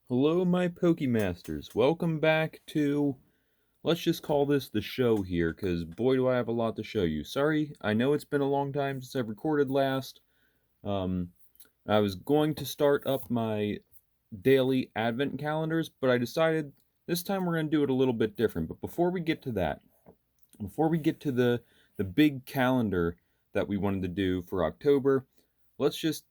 Hello, my Pokemasters. Welcome back to, let's just call this the show here, because boy do I have a lot to show you. Sorry, I know it's been a long time since I've recorded last. Um, I was going to start up my daily advent calendars, but I decided this time we're going to do it a little bit different. But before we get to that, before we get to the big calendar that we wanted to do for October, let's just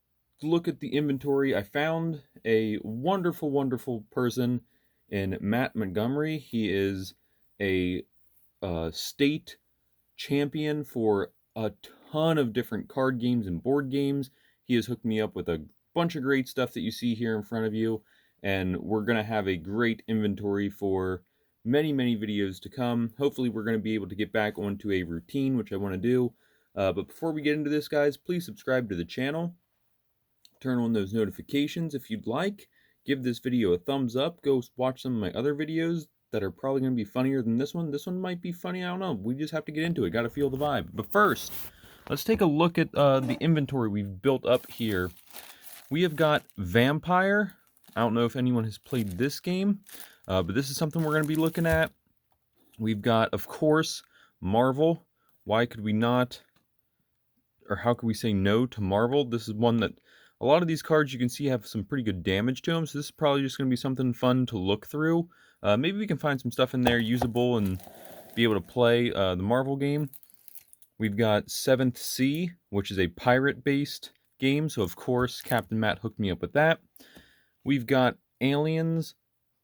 look at the inventory. I found a wonderful, wonderful person in Matt Montgomery. He is a state champion for a ton of different card games and board games. He has hooked me up with a bunch of great stuff that you see here in front of you, and we're going to have a great inventory for many, many videos to come. Hopefully, we're going to be able to get back onto a routine, which I want to do. But before we get into this, guys, please subscribe to the channel. Turn on those notifications if you'd like. Give this video a thumbs up. Go watch some of my other videos that are probably going to be funnier than this one. This one might be funny, I don't know. We just have to get into it. Got to feel the vibe. But first, let's take a look at the inventory we've built up here. We have got Vampire. I don't know if anyone has played this game, but this is something we're going to be looking at. We've got, of course, Marvel. Why could we not, or how could we say no to Marvel? This is one that a lot of these cards you can see have some pretty good damage to them, so this is probably just going to be something fun to look through. Maybe we can find some stuff in there usable and be able to play the Marvel game. We've got 7th Sea, which is a pirate-based game, so of course Captain Matt hooked me up with that. We've got Aliens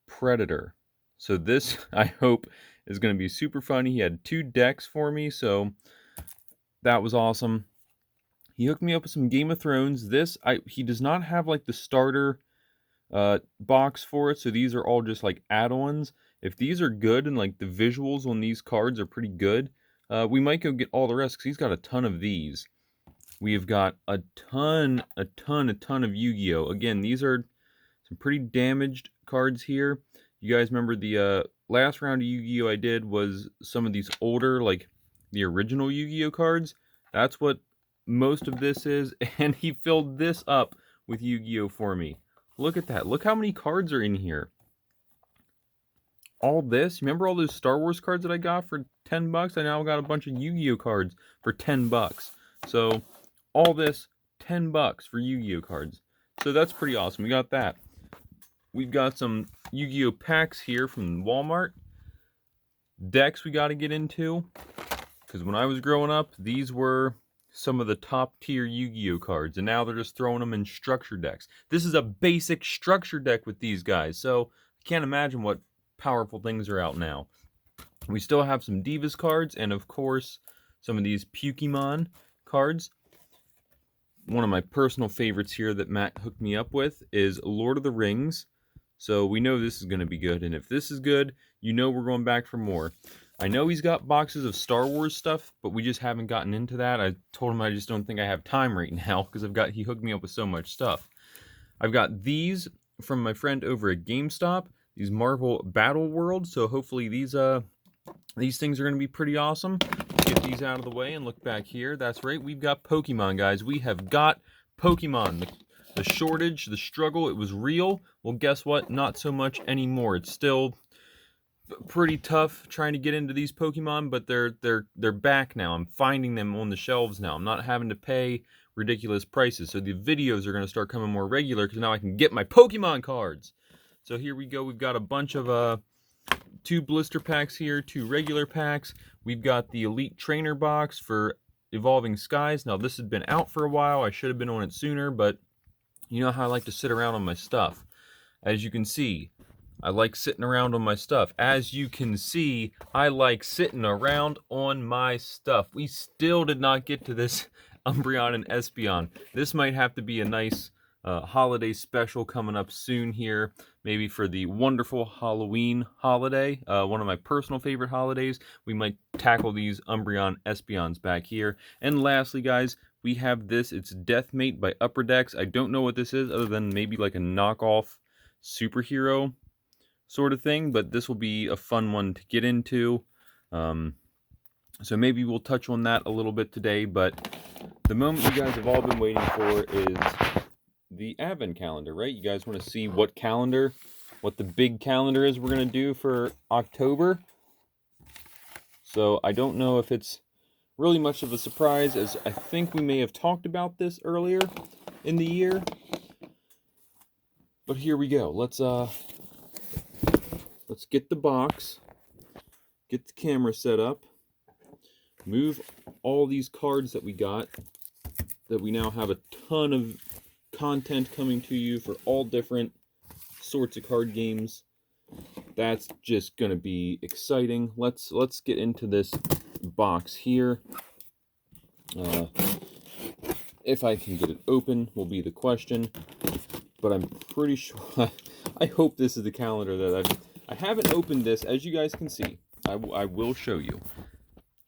Predator. So this, I hope, is going to be super fun. He had 2 decks for me, so that was awesome. He hooked me up with some Game of Thrones. He does not have like the starter box for it, so these are all just like add-ons. If these are good and like the visuals on these cards are pretty good, we might go get all the rest because he's got a ton of these. We have got a ton of Yu-Gi-Oh! Again, these are some pretty damaged cards here. You guys remember the last round of Yu-Gi-Oh! I did was some of these older, like the original Yu-Gi-Oh! Cards. That's what most of this is, and he filled this up with Yu-Gi-Oh! For me. Look at that. Look how many cards are in here. All this. Remember all those Star Wars cards that I got for 10 bucks? I now got a bunch of Yu-Gi-Oh! Cards for 10 bucks. So, all this, 10 bucks for Yu-Gi-Oh! Cards. So that's pretty awesome. We got that. We've got some Yu-Gi-Oh! Packs here from Walmart. Decks we got to get into. Because when I was growing up, these were some of the top tier Yu-Gi-Oh! Cards, and now they're just throwing them in structure decks. This is a basic structure deck with these guys, so I can't imagine what powerful things are out now. We still have some Divas cards, and of course, some of these Pokemon cards. One of my personal favorites here that Matt hooked me up with is Lord of the Rings. So we know this is going to be good, and if this is good, you know we're going back for more. I know he's got boxes of Star Wars stuff, but we just haven't gotten into that. I told him I just don't think I have time right now because he hooked me up with so much stuff. I've got these from my friend over at GameStop, these Marvel Battle World, so hopefully these things are going to be pretty awesome. Get these out of the way and look back here. That's right, we've got Pokemon, guys. We have got Pokemon. The shortage, the struggle, it was real. Well, guess what? Not so much anymore. It's still pretty tough trying to get into these Pokemon, but they're back now. I'm finding them on the shelves now. I'm not having to pay ridiculous prices. So the videos are going to start coming more regular because now I can get my Pokemon cards. So here we go. We've got a bunch of 2 blister packs here, 2 regular packs. We've got the Elite Trainer box for Evolving Skies. Now this has been out for a while. I should have been on it sooner, but you know how I like to sit around on my stuff. As you can see, I like sitting around on my stuff. As you can see, I like sitting around on my stuff. We still did not get to this Umbreon and Espeon. This might have to be a nice holiday special coming up soon here. Maybe for the wonderful Halloween holiday. One of my personal favorite holidays. We might tackle these Umbreon Espeons back here. And lastly, guys, we have this. It's Deathmate by Upper Decks. I don't know what this is other than maybe like a knockoff superhero sort of thing, but this will be a fun one to get into. So maybe we'll touch on that a little bit today, but the moment you guys have all been waiting for is the advent calendar, right? You guys want to see what calendar what the big calendar is we're going to do for October. So I don't know if it's really much of a surprise, as I think we may have talked about this earlier in the year. But here we go. Let's get the box, get the camera set up, move all these cards that we got, that we now have a ton of content coming to you for all different sorts of card games. That's just gonna be exciting. Let's get into this box here. If I can get it open will be the question, but I'm pretty sure. I hope this is the calendar that I haven't opened this, as you guys can see. I will show you.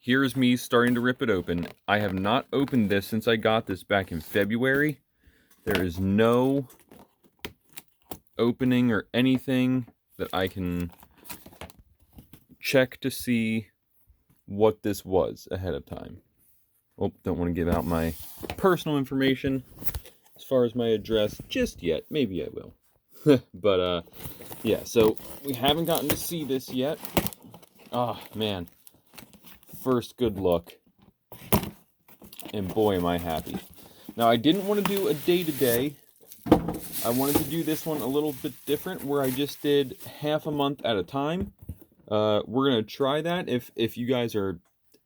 Here's me starting to rip it open. I have not opened this since I got this back in February. There is no opening or anything that I can check to see what this was ahead of time. Oh, don't want to give out my personal information as far as my address just yet. Maybe I will. But, yeah, so we haven't gotten to see this yet. Oh, man. First good look. And boy, am I happy. Now, I didn't want to do a day-to-day. I wanted to do this one a little bit different, where I just did half a month at a time. We're going to try that. If you guys are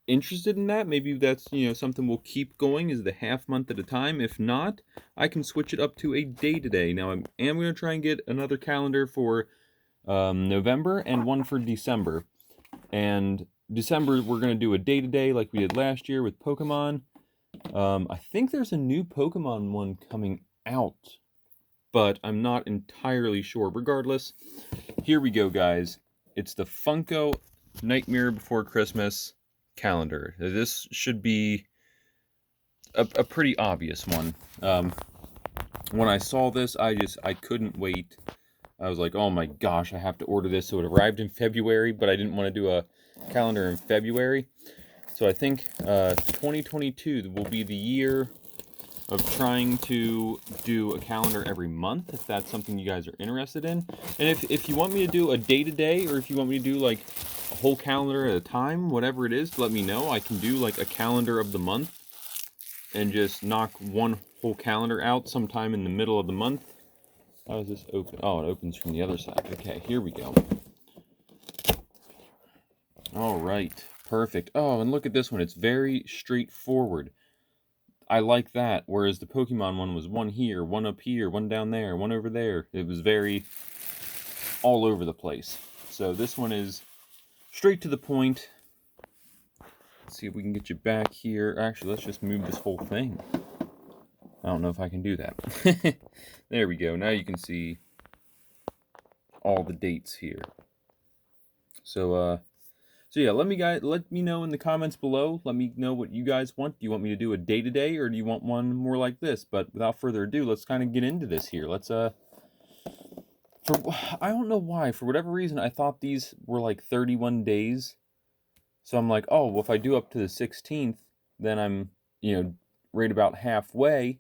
interested in that, maybe that's, something we'll keep going, is the half month at a time. If not, I can switch it up to a day-to-day. Now, I am going to try and get another calendar for November and one for December. And December, we're going to do a day-to-day like we did last year with Pokemon. I think there's a new Pokemon one coming out, but I'm not entirely sure. Regardless, here we go, guys. It's the Funko Nightmare Before Christmas calendar. This should be a pretty obvious one. When I saw this, I couldn't wait. I was like, oh my gosh, I have to order this. So it arrived in February, but I didn't want to do a calendar in February. So I think 2022 will be the year of trying to do a calendar every month, if that's something you guys are interested in. And if you want me to do a day-to-day, or if you want me to do like a whole calendar at a time, whatever it is, let me know. I can do like a calendar of the month and just knock one whole calendar out sometime in the middle of the month. How does this open? Oh, it opens from the other side. Okay, here we go. All right, perfect. Oh, and look at this one. It's very straightforward. I like that, whereas the Pokemon one was one here, one up here, one down there, one over there. It was very all over the place. So this one is straight to the point. Let's see if we can get you back here. Actually, let's just move this whole thing. I don't know if I can do that. There we go. Now you can see all the dates here. So yeah, let me know in the comments below. Let me know what you guys want. Do you want me to do a day-to-day, or do you want one more like this? But without further ado, let's kind of get into this here. Let's I don't know why, for whatever reason, I thought these were like 31 days. So I'm like, oh, well, if I do up to the 16th, then I'm, right about halfway,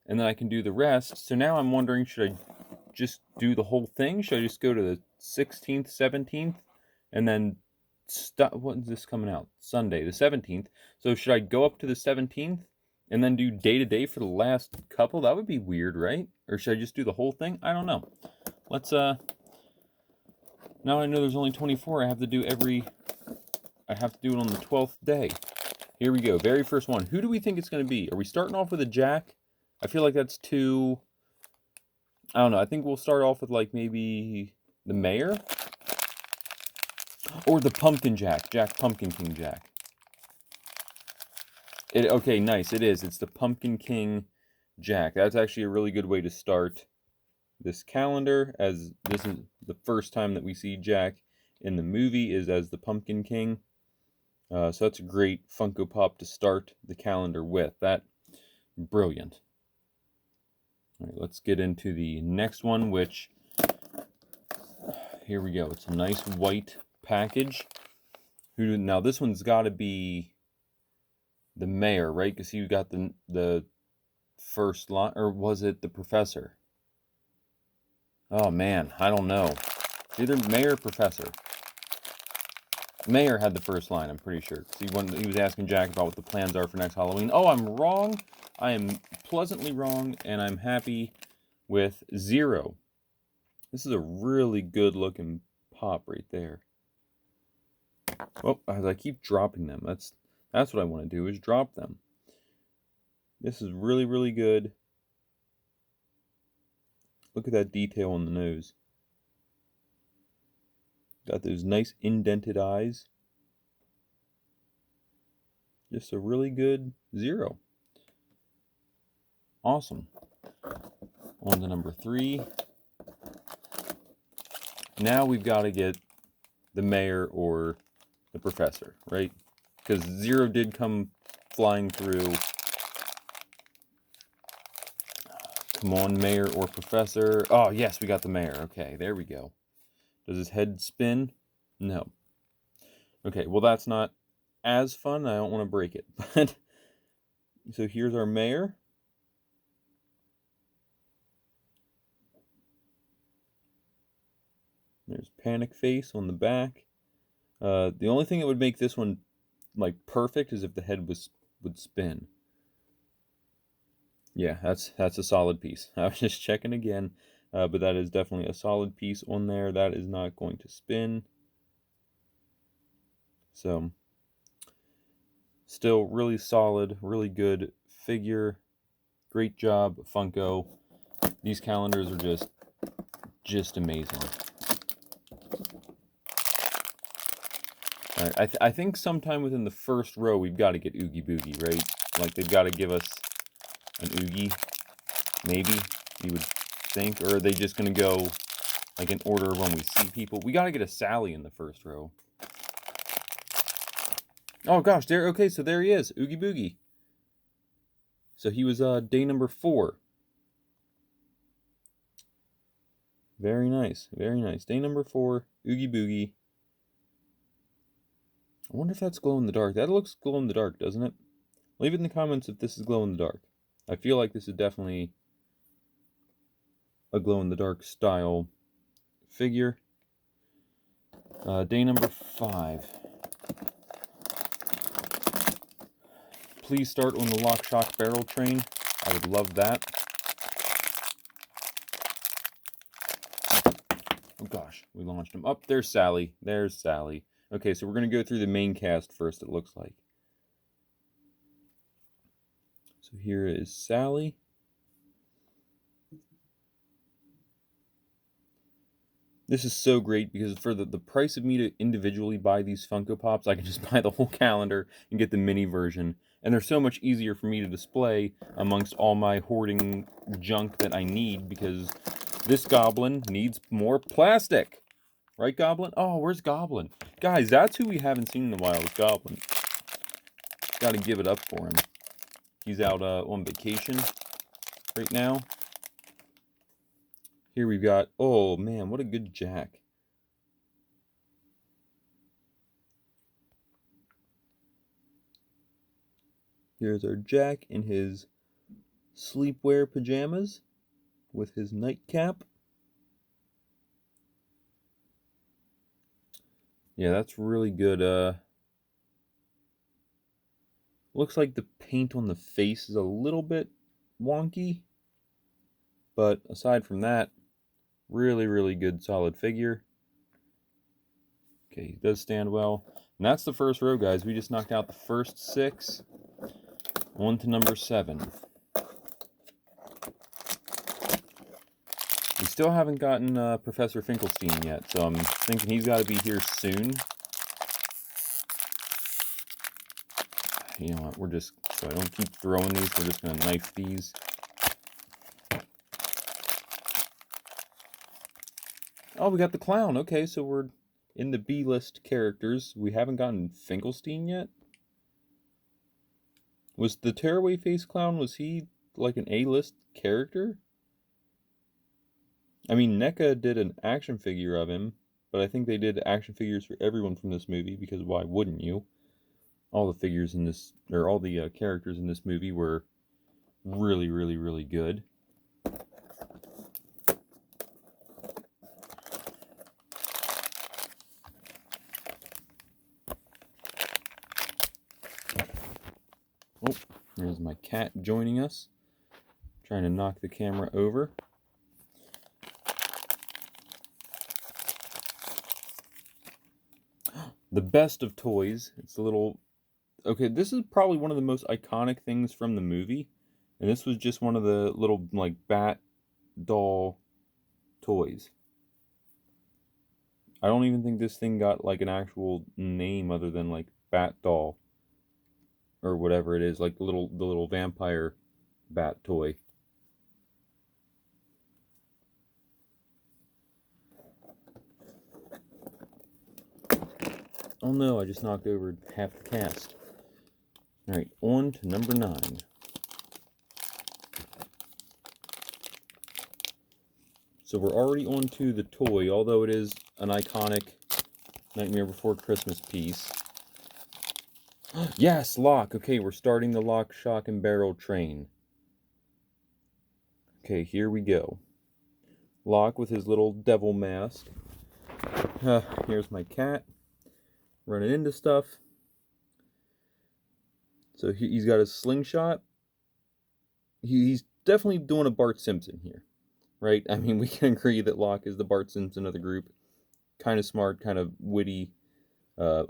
and then I can do the rest. So now I'm wondering, should I just do the whole thing? Should I just go to the 16th, 17th, and then what is this coming out? Sunday, the 17th. So should I go up to the 17th and then do day-to-day for the last couple? That would be weird, right? Or should I just do the whole thing? I don't know. Let's, now I know there's only 24. I have to do it on the 12th day. Here we go. Very first one. Who do we think it's going to be? Are we starting off with a Jack? I feel like that's too... I don't know. I think we'll start off with, like, maybe the Mayor? Or the Pumpkin Jack. Jack Pumpkin King Jack. Okay, nice. It is. It's the Pumpkin King Jack. That's actually a really good way to start this calendar, as this is the first time that we see Jack in the movie is as the Pumpkin King. So that's a great Funko Pop to start the calendar with. Brilliant. All right, let's get into the next one, which, here we go. It's a nice white package. Now this one's got to be the Mayor, right? Because you got the first line, or was it the Professor? Oh man, I don't know. It's either Mayor or Professor. Mayor had the first line, I'm pretty sure. He was asking Jack about what the plans are for next Halloween. Oh, I'm wrong. I am pleasantly wrong, and I'm happy with 0. This is a really good looking pop right there. Oh, as I keep dropping them. That's what I want to do, is drop them. This is really, really good. Look at that detail on the nose. Got those nice indented eyes. Just a really good 0. Awesome. On to number 3. Now we've got to get the mayor or the professor, right? Because 0 did come flying through. Come on, mayor or professor. Oh, yes, we got the mayor. Okay, there we go. Does his head spin? No. Okay, well, that's not as fun. I don't want to break it. But so here's our mayor. There's Panic Face on the back. The only thing that would make this one like perfect is if the head would spin. Yeah, that's a solid piece. I was just checking again, but that is definitely a solid piece on there. That is not going to spin. So, still really solid, really good figure. Great job, Funko. These calendars are just amazing. I think sometime within the first row we've got to get Oogie Boogie, right? Like they've got to give us an Oogie, maybe, you would think. Or are they just going to go like in order of when we see people? We got to get a Sally in the first row. Oh gosh, okay, so there he is, Oogie Boogie. So he was day number 4. Very nice, very nice. Day number 4, Oogie Boogie. I wonder if that's glow in the dark. That looks glow in the dark, doesn't it? Leave it in the comments if this is glow in the dark. I feel like this is definitely a glow in the dark style figure. Day number 5. Please start on the Lock, Shock, Barrel train. I would love that. Oh gosh, we launched him. Up there's Sally. There's Sally. Okay, so we're going to go through the main cast first, it looks like. So here is Sally. This is so great because for the price of me to individually buy these Funko Pops, I can just buy the whole calendar and get the mini version. And they're so much easier for me to display amongst all my hoarding junk that I need because this Goblin needs more plastic. Right, Goblin? Oh, where's Goblin? Guys, that's who we haven't seen in a while, is Goblin. Gotta give it up for him. He's out on vacation right now. Here we've got, oh man, what a good Jack. Here's our Jack in his sleepwear pajamas with his nightcap. Yeah, that's really good. Looks like the paint on the face is a little bit wonky, but aside from that, really, really good solid figure. Okay, he does stand well. And that's the first row, guys. We just knocked out the first 6. On to number 7. We still haven't gotten Professor Finkelstein yet, so I'm thinking he's got to be here soon. You know what, so I don't keep throwing these, we're just going to knife these. Oh, we got the clown. Okay, so we're in the B-list characters. We haven't gotten Finkelstein yet? Was the Tearaway Face Clown, was he like an A-list character? I mean, NECA did an action figure of him, but I think they did action figures for everyone from this movie, because why wouldn't you? All the figures in this, or all the characters in this movie were really, really, really good. Oh, there's my cat joining us. Trying to knock the camera over. The best of toys. It's a little... Okay, this is probably one of the most iconic things from the movie. And this was just one of the little, like, bat doll toys. I don't even think this thing got, like, an actual name other than, like, bat doll. Or whatever it is, like the little vampire bat toy. Oh no, I just knocked over half the cast. Alright, on to number 9. So we're already on to the toy, although it is an iconic Nightmare Before Christmas piece. Yes, Lock! Okay, we're starting the Lock, Shock, and Barrel train. Okay, here we go. Lock with his little devil mask. Here's my cat. Running into stuff. So he's got his slingshot. He's definitely doing a Bart Simpson here, right? I mean, we can agree that Locke is the Bart Simpson of the group. Kind of smart, kind of witty,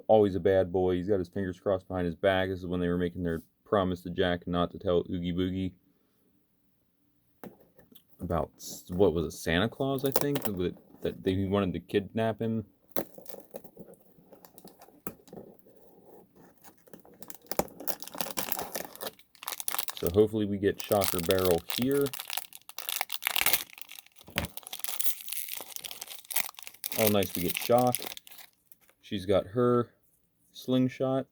always a bad boy. He's got his fingers crossed behind his back. This is when they were making their promise to Jack not to tell Oogie Boogie about, what was it, Santa Claus, I think? That he wanted to kidnap him. So hopefully we get Shock or Barrel here. Oh, nice, we get Shock. She's got her slingshot.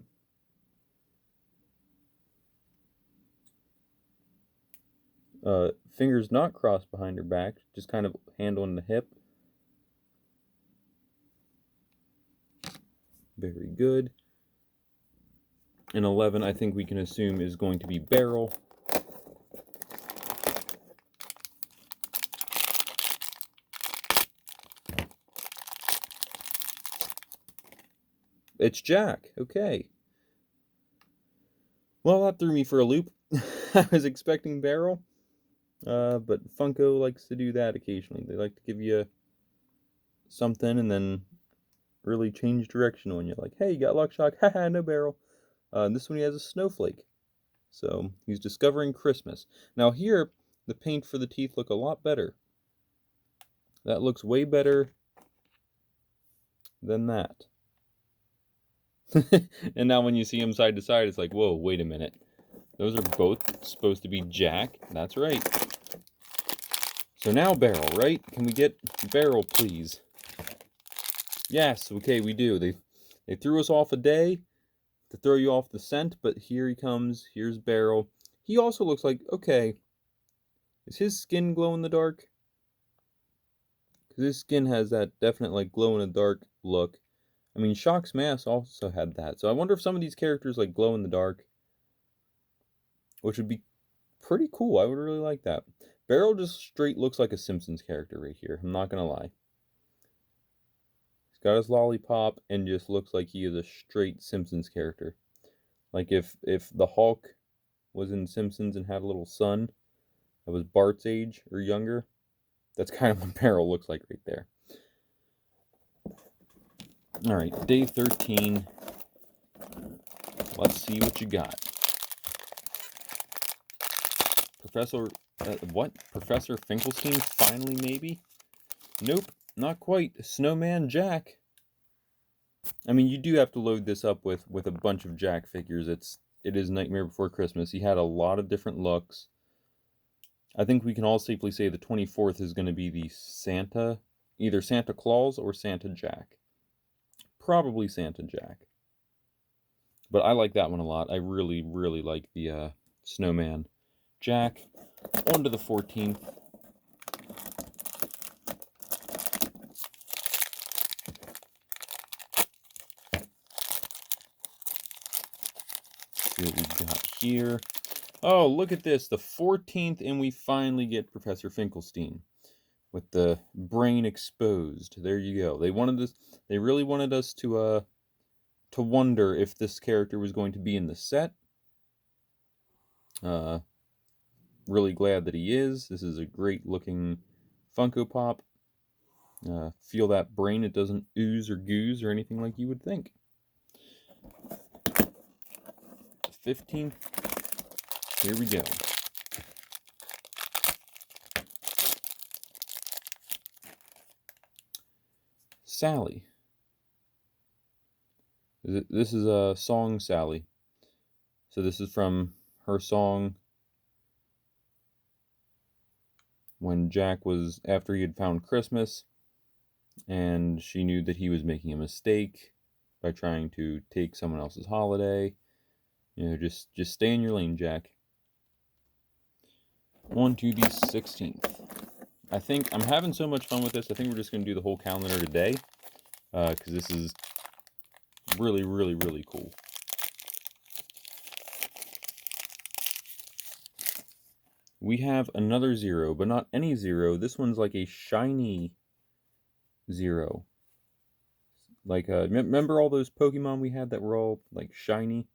Fingers not crossed behind her back, just kind of hand on the hip. Very good. And 11, I think we can assume, is going to be Barrel. It's Jack. Okay. Well, that threw me for a loop. I was expecting Barrel, but Funko likes to do that occasionally. They like to give you something and then really change direction on you. Like, hey, you got Lock Shock. Haha, no Barrel. This one he has a snowflake. So he's discovering Christmas. Now here, the paint for the teeth look a lot better. That looks way better than that. And now when you see them side to side, it's like, whoa, wait a minute. Those are both supposed to be Jack. That's right. So now Barrel, right? Can we get Barrel, please? Yes, okay, we do. They threw us off a day to throw you off the scent, but here he comes. Here's Barrel. He also looks like, okay, is his skin glow in the dark? Because his skin has that definite, like, glow in the dark look. I mean, Shock's mask also had that. So I wonder if some of these characters, like, glow in the dark, which would be pretty cool. I would really like that. Barrel just straight looks like a Simpsons character right here. I'm not going to lie. He's got his lollipop and just looks like he is a straight Simpsons character. Like if the Hulk was in Simpsons and had a little son that was Bart's age or younger, that's kind of what Barrel looks like right there. Alright, day 13. Let's see what you got. Professor Finkelstein, finally, maybe? Nope, not quite. Snowman Jack. I mean, you do have to load this up with a bunch of Jack figures. It is Nightmare Before Christmas. He had a lot of different looks. I think we can all safely say the 24th is going to be the Santa, either Santa Claus or Santa Jack. Probably Santa Jack. But I like that one a lot. I really, really like the Snowman Jack. On to the 14th. See what we've got here. Oh, look at this. The 14th, and we finally get Professor Finkelstein with the brain exposed. There you go. They really wanted us to wonder if this character was going to be in the set. Really glad that he is. This is a great looking Funko Pop. Feel that brain, it doesn't ooze or goose or anything like you would think. 15th, here we go. Sally. This is a song, Sally. So this is from her song when Jack was, after he had found Christmas, and she knew that he was making a mistake by trying to take someone else's holiday. You know, just stay in your lane, Jack. On to the 16th. I think I'm having so much fun with this. I think we're just going to do the whole calendar today, because this is really, really, really cool. We have another 0, but not any 0. This one's like a shiny 0. Like, remember all those Pokemon we had that were all like shiny?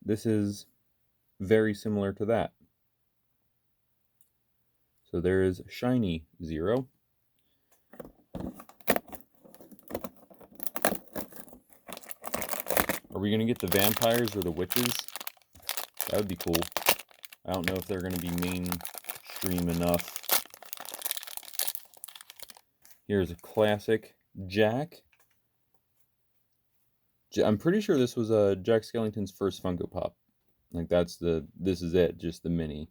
This is very similar to that. So there is shiny 0. Are we going to get the vampires or the witches? That would be cool. I don't know if they're going to be mainstream enough. Here's a classic Jack. I'm pretty sure this was Jack Skellington's first Funko Pop. Like, this is it, just the mini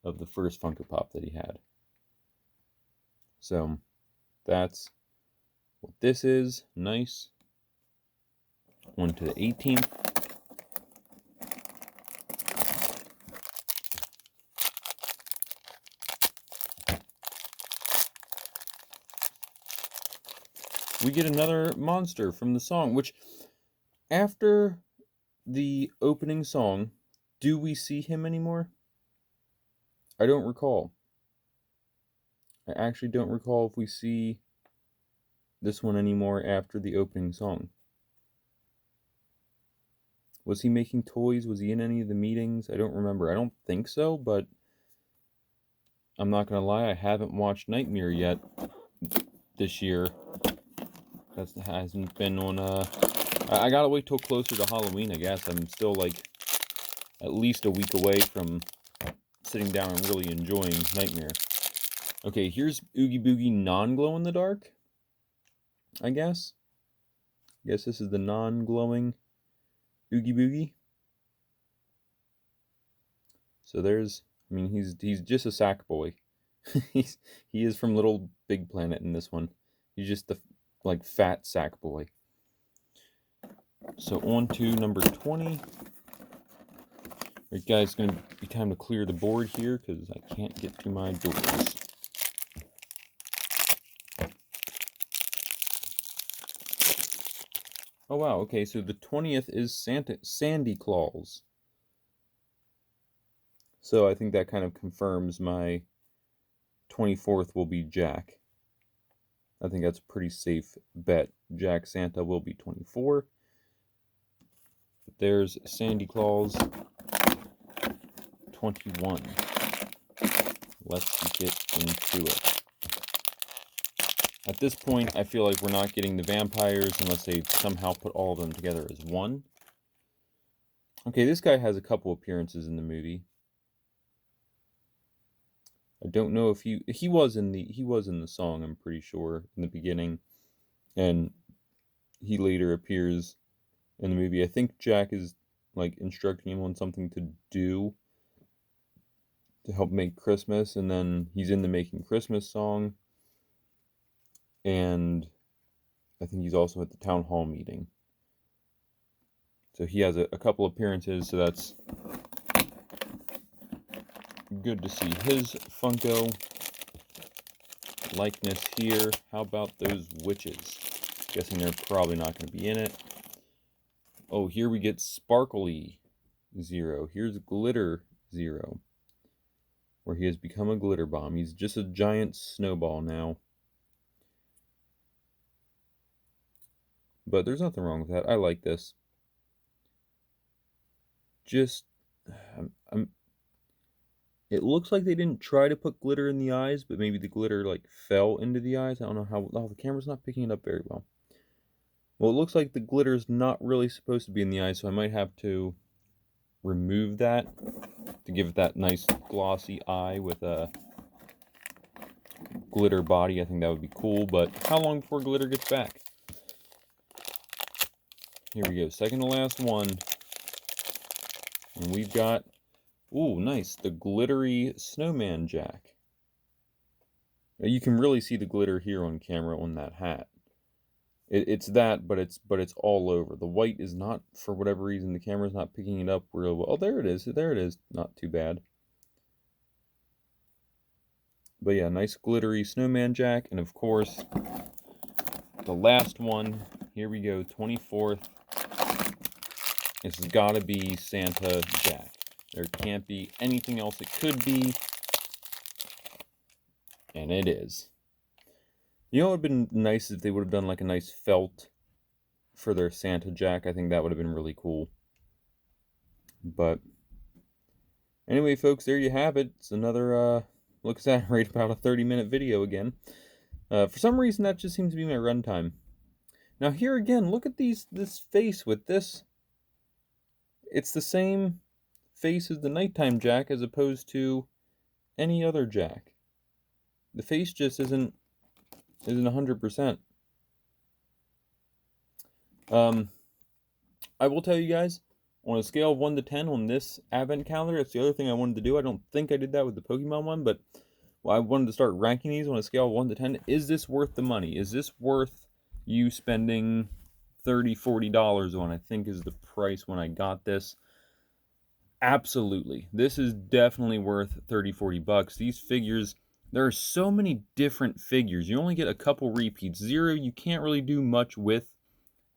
of the first Funko Pop that he had. So, that's what this is. Nice. On to the 18th. We get another monster from the song, which, after the opening song, do we see him anymore? I don't recall. I actually don't recall if we see this one anymore after the opening song. Was he making toys? Was he in any of the meetings? I don't remember. I don't think so, but I'm not gonna lie, I haven't watched Nightmare yet this year. That hasn't been on, I gotta wait till closer to Halloween, I guess. I'm still, like, at least a week away from sitting down and really enjoying Nightmare. Okay, here's Oogie Boogie non-glow-in-the-dark, I guess. I guess this is the non-glowing Oogie Boogie. So there's, I mean, he's just a sack boy. he is from Little Big Planet in this one. He's just the, like, fat sack boy. So on to number 20. Alright guys, it's going to be time to clear the board here because I can't get to my doors. Oh wow, okay, so the 20th is Sandy Claus. So I think that kind of confirms my 24th will be Jack. I think that's a pretty safe bet. Jack Santa will be 24. There's Sandy Claus 21. Let's get into it. At this point, I feel like we're not getting the vampires unless they somehow put all of them together as one. Okay, this guy has a couple appearances in the movie. I don't know if he was in the song, I'm pretty sure, in the beginning, and he later appears in the movie. I think Jack is, like, instructing him on something to do to help make Christmas, and then he's in the Making Christmas song, and I think he's also at the town hall meeting. So he has a couple appearances, so that's good to see his Funko likeness here. How about those witches? Guessing they're probably not going to be in it. Oh, here we get Sparkly 0. Here's Glitter 0, where he has become a glitter bomb. He's just a giant snowball now. But there's nothing wrong with that. I like this. Just It looks like they didn't try to put glitter in the eyes, but maybe the glitter like fell into the eyes. I don't know how. Oh, the camera's not picking it up very well. Well, it looks like the glitter's not really supposed to be in the eyes, so I might have to remove that to give it that nice glossy eye with a glitter body. I think that would be cool, but how long before glitter gets back? Here we go, second to last one. And we've got, ooh, nice, the glittery Snowman Jack. Now, you can really see the glitter here on camera on that hat. It's that, but it's all over. The white is not, for whatever reason, the camera's not picking it up real well. Oh, there it is. There it is. Not too bad. But yeah, nice glittery Snowman Jack. And of course, the last one. Here we go, 24th. It's gotta be Santa Jack. There can't be anything else it could be. And it is. You know what would have been nice if they would have done like a nice felt for their Santa Jack. I think that would have been really cool. But anyway, folks, there you have it. It's another, looks at right about a 30-minute video again. For some reason, that just seems to be my runtime. Now here again, look at this face with this. It's the same face as the nighttime Jack as opposed to any other Jack. The face just isn't 100%. I will tell you guys, on a scale of 1 to 10 on this advent calendar, that's the other thing I wanted to do. I don't think I did that with the Pokemon one, but I wanted to start ranking these on a scale of 1 to 10. Is this worth the money? Is this worth you spending $30, $40 on? I think is the price when I got this. Absolutely. This is definitely worth 30, 40 bucks. These figures, there are so many different figures. You only get a couple repeats. Zero, you can't really do much with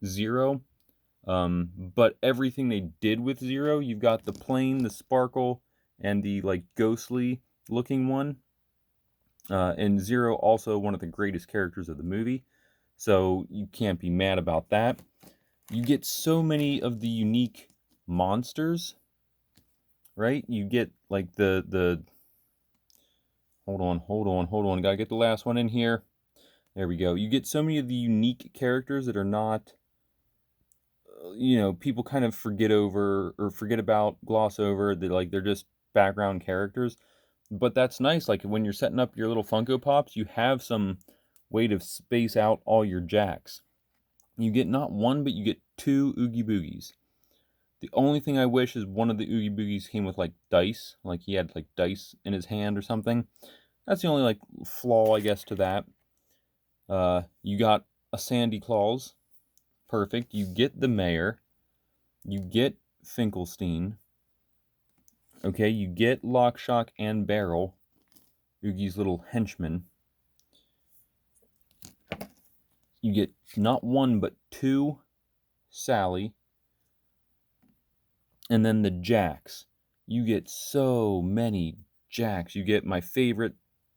Zero. But everything they did with Zero, you've got the plain, the sparkle, and the like ghostly looking one. And Zero also one of the greatest characters of the movie. So you can't be mad about that. You get so many of the unique monsters, right? You get like the hold on. Gotta get the last one in here. There we go. You get so many of the unique characters that are not, people kind of forget over or forget about, gloss over, that like they're just background characters. But that's nice. Like when you're setting up your little Funko Pops, you have some way to space out all your Jacks. You get not one, but you get 2 Oogie Boogies. The only thing I wish is one of the Oogie Boogies came with like dice, like he had like dice in his hand or something. That's the only like flaw, I guess, to that. You got a Sandy Claus, perfect. You get the mayor, you get Finkelstein. Okay, you get Lock, Shock, and Barrel, Oogie's little henchman. You get not one but 2 Sally. And then the Jacks. You get so many Jacks. You get my favorite,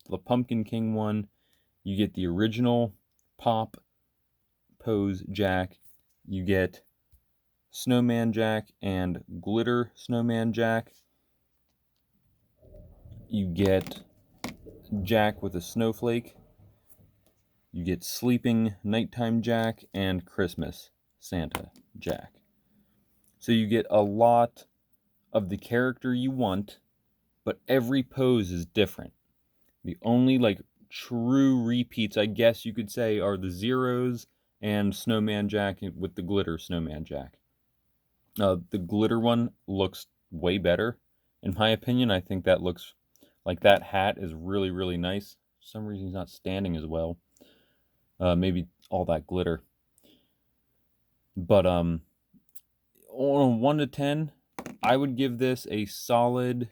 the Pumpkin King one. You get the original Pop Pose Jack. You get Snowman Jack and Glitter Snowman Jack. You get Jack with a snowflake. You get Sleeping Nighttime Jack and Christmas Santa Jack. So you get a lot of the character you want, but every pose is different. The only like true repeats, I guess you could say, are the Zeros and Snowman Jack with the glitter Snowman Jack. The glitter one looks way better, in my opinion. I think that looks like that hat is really, really nice. For some reason he's not standing as well. Maybe all that glitter. But on a 1 to 10, I would give this a solid,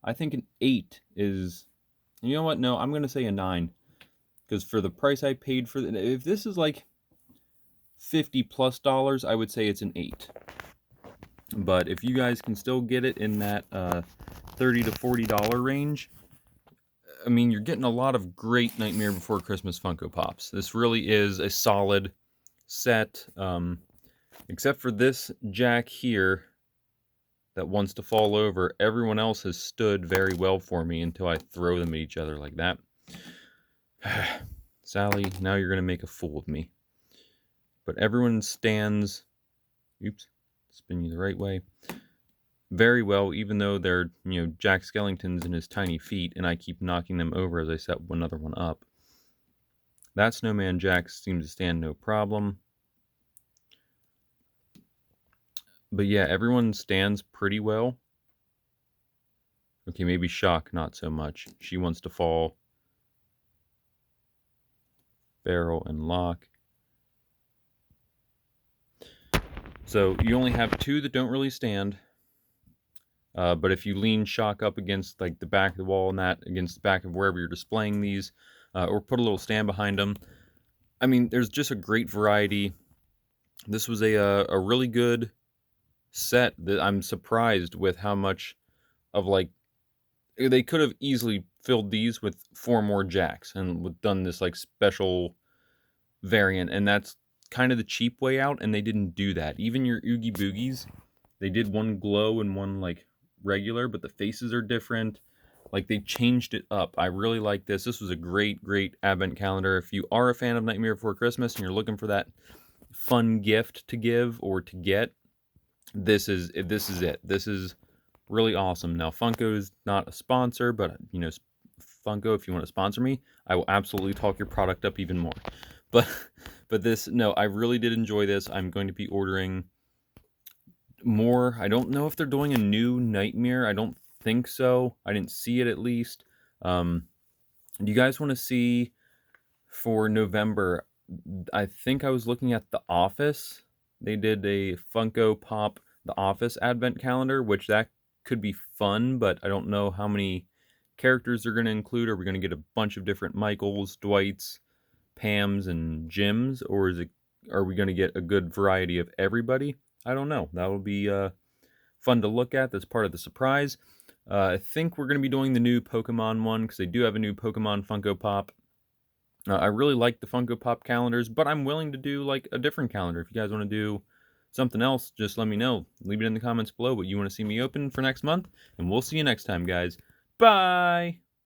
I think an 8 is, you know what? No, I'm going to say a 9. Because for the price I paid for it, if this is like $50+ I would say it's an 8. But if you guys can still get it in that $30 to $40 range, I mean, you're getting a lot of great Nightmare Before Christmas Funko Pops. This really is a solid set, except for this Jack here. that wants to fall over. Everyone else has stood very well for me until I throw them at each other like that. Sally, now you're going to make a fool of me. But everyone stands... Oops. Spin you the right way. Very well, even though they're, Jack Skellington's in his tiny feet, and I keep knocking them over as I set another one up. That Snowman Jack seems to stand no problem. But yeah, everyone stands pretty well. Okay, maybe Shock, not so much. She wants to fall. Barrel and lock. So you only have two that don't really stand. But if you lean Shock up against like the back of the wall and that against the back of wherever you're displaying these, or put a little stand behind them, I mean, there's just a great variety. This was a really good set that I'm surprised with how much of like they could have easily filled these with 4 more Jacks and done this like special variant, and that's kind of the cheap way out, and they didn't do that. Even your Oogie Boogies, they did one glow and one like regular, but the faces are different. Like they changed it up. I really like this. This was a great advent calendar. If you are a fan of Nightmare Before Christmas and you're looking for that fun gift to give or to get, this is it. This is really awesome. Now Funko is not a sponsor, but Funko, if you want to sponsor me, I will absolutely talk your product up even more. But this, no, I really did enjoy this. I'm going to be ordering more. I don't know if they're doing a new Nightmare. I don't think so. I didn't see it, at least. Do you guys want to see for November? I think I was looking at The Office. They did a Funko Pop The Office Advent Calendar, which that could be fun, but I don't know how many characters they're going to include. Are we going to get a bunch of different Michaels, Dwights, Pams, and Jims, or are we going to get a good variety of everybody? I don't know. That will be fun to look at. That's part of the surprise. I think we're going to be doing the new Pokemon one, because they do have a new Pokemon Funko Pop. I really like the Funko Pop calendars, but I'm willing to do like a different calendar. If you guys want to do something else, just let me know. Leave it in the comments below what you want to see me open for next month, and we'll see you next time, guys. Bye!